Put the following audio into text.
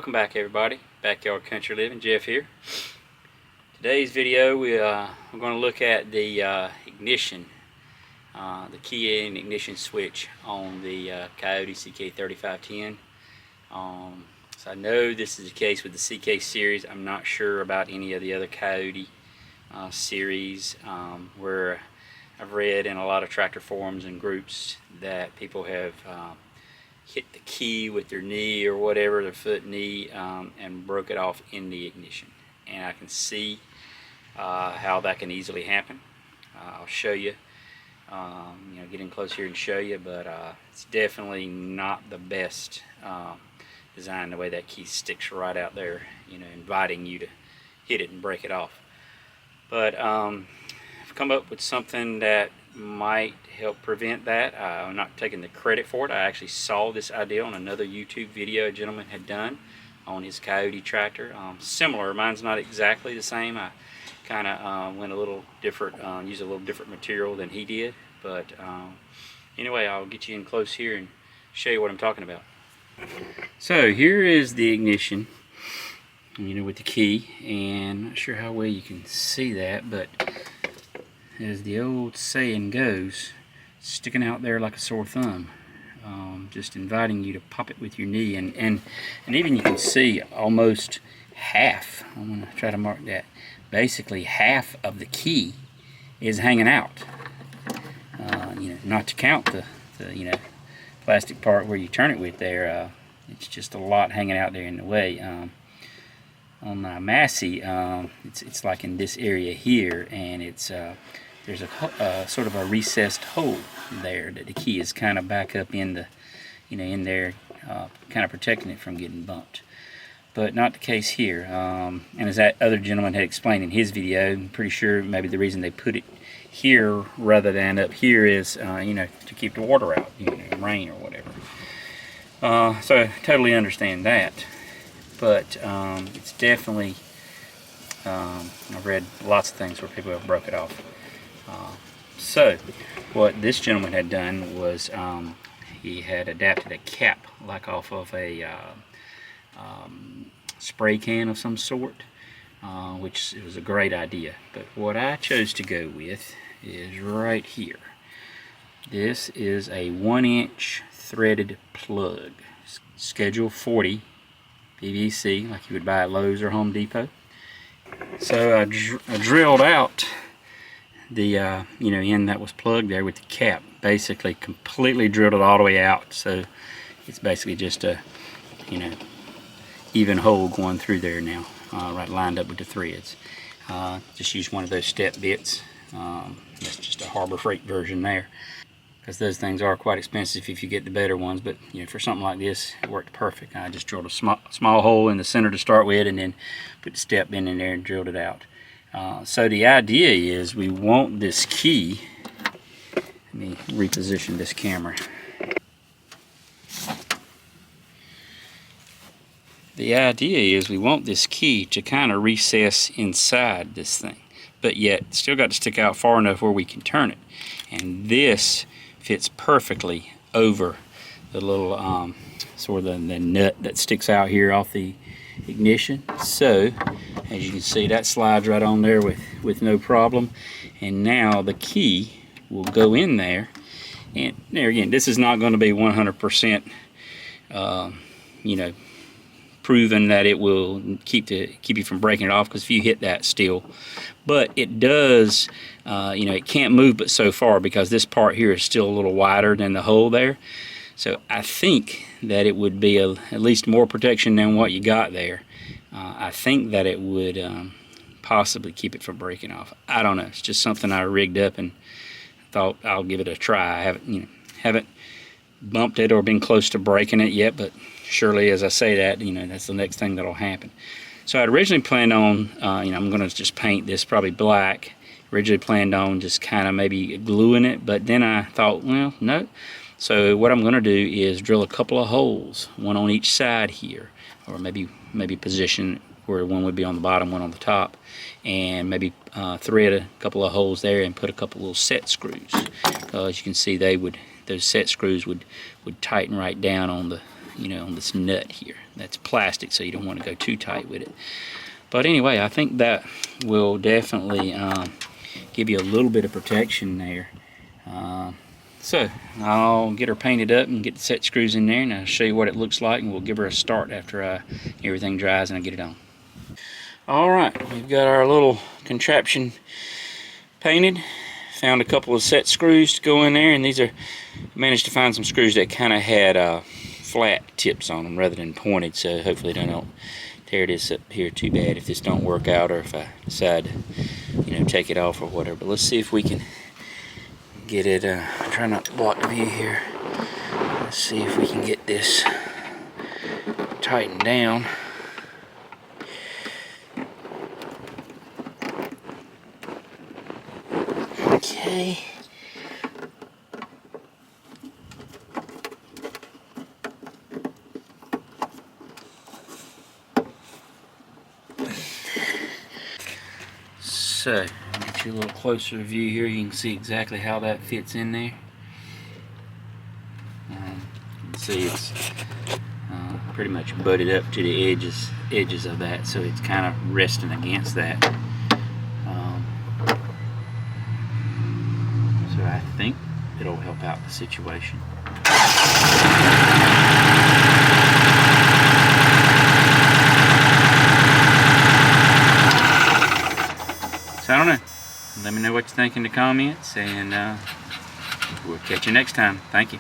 Welcome back, everybody. Backyard Country Living. Jeff here. Today's video we're going to look at the ignition, the key and ignition switch on the Kioti CK3510. So I know this is the case with the CK series. I'm not sure about any of the other Kioti series, where I've read in a lot of tractor forums and groups that people have hit the key with their knee or whatever, their foot, knee, and broke it off in the ignition. And I can see how that can easily happen. I'll show you, get in close here and show you, but it's definitely not the best design, the way that key sticks right out there, inviting you to hit it and break it off. But I've come up with something that might help prevent that. I'm not taking the credit for it. I actually saw this idea on another YouTube video a gentleman had done on his Kioti tractor. Similar, mine's not exactly the same. I kind of went a little different, used a little different material than he did. But anyway, I'll get you in close here and show you what I'm talking about. So here is the ignition, with the key, and I'm not sure how well you can see that, but as the old saying goes, sticking out there like a sore thumb, just inviting you to pop it with your knee, and even you can see almost half. I'm going to try to mark that. Basically half of the key is hanging out. Not to count the plastic part where you turn it with there. It's just a lot hanging out there in the way. On my Massey, it's like in this area here, and it's there's a sort of a recessed hole there that the key is kind of back up in the, in there, kind of protecting it from getting bumped. But not the case here. And as that other gentleman had explained in his video, I'm pretty sure maybe the reason they put it here rather than up here is, to keep the water out, rain or whatever. So I totally understand that. But it's definitely, I've read lots of things where people have broke it off. So what this gentleman had done was he had adapted a cap like off of a spray can of some sort, which was a great idea. But what I chose to go with is right here. This is a 1-inch threaded plug, schedule 40 PVC, like you would buy at Lowe's or Home Depot. So I drilled out the end that was plugged there with the cap. Basically completely drilled it all the way out, so it's basically just a even hole going through there now, right lined up with the threads. Just use one of those step bits. That's just a Harbor Freight version there, because those things are quite expensive if you get the better ones. But for something like this, it worked perfect. I just drilled a small hole in the center to start with, and then put the step in there and drilled it out. So the idea is we want this key. Let me reposition this camera. The idea is we want this key to kind of recess inside this thing, but yet still got to stick out far enough where we can turn it. And this fits perfectly over the little sort of the nut that sticks out here off the ignition. So as you can see, that slides right on there with no problem. And now the key will go in there, and there again, this is not going to be 100% proven that it will keep you from breaking it off, because if you hit that still, but it does, it can't move but so far, because this part here is still a little wider than the hole there. So I think that it would be at least more protection than what you got there. I think that it would possibly keep it from breaking off. I don't know. It's just something I rigged up and thought I'll give it a try. I haven't bumped it or been close to breaking it yet, but surely as I say that, that's the next thing that'll happen. So I originally planned on, I'm going to just paint this probably black. Originally planned on just kind of maybe gluing it, but then I thought, well, no. So what I'm going to do is drill a couple of holes, one on each side here, or maybe position where one would be on the bottom, one on the top, and maybe thread a couple of holes there and put a couple little set screws. As you can see, those set screws would tighten right down on the on this nut here. that's plastic, so you don't want to go too tight with it. But anyway, I think that will definitely give you a little bit of protection there. So I'll get her painted up and get the set screws in there, and I'll show you what it looks like, and we'll give her a start after everything dries and I get it on. Alright, we've got our little contraption painted. Found a couple of set screws to go in there, and these are, managed to find some screws that kind of had flat tips on them rather than pointed, so hopefully they don't tear this up here too bad if this don't work out, or if I decide to, you know, take it off or whatever. But let's see if we can get it, try not to block the view here. Let's see if we can get this tightened down. Okay. So, get you a little closer view here. You can see exactly how that fits in there. You can see it's pretty much butted up to the edges of that, so it's kind of resting against that. So I think it'll help out the situation. So I don't know. Let me know what you think in the comments, and we'll catch you next time. Thank you.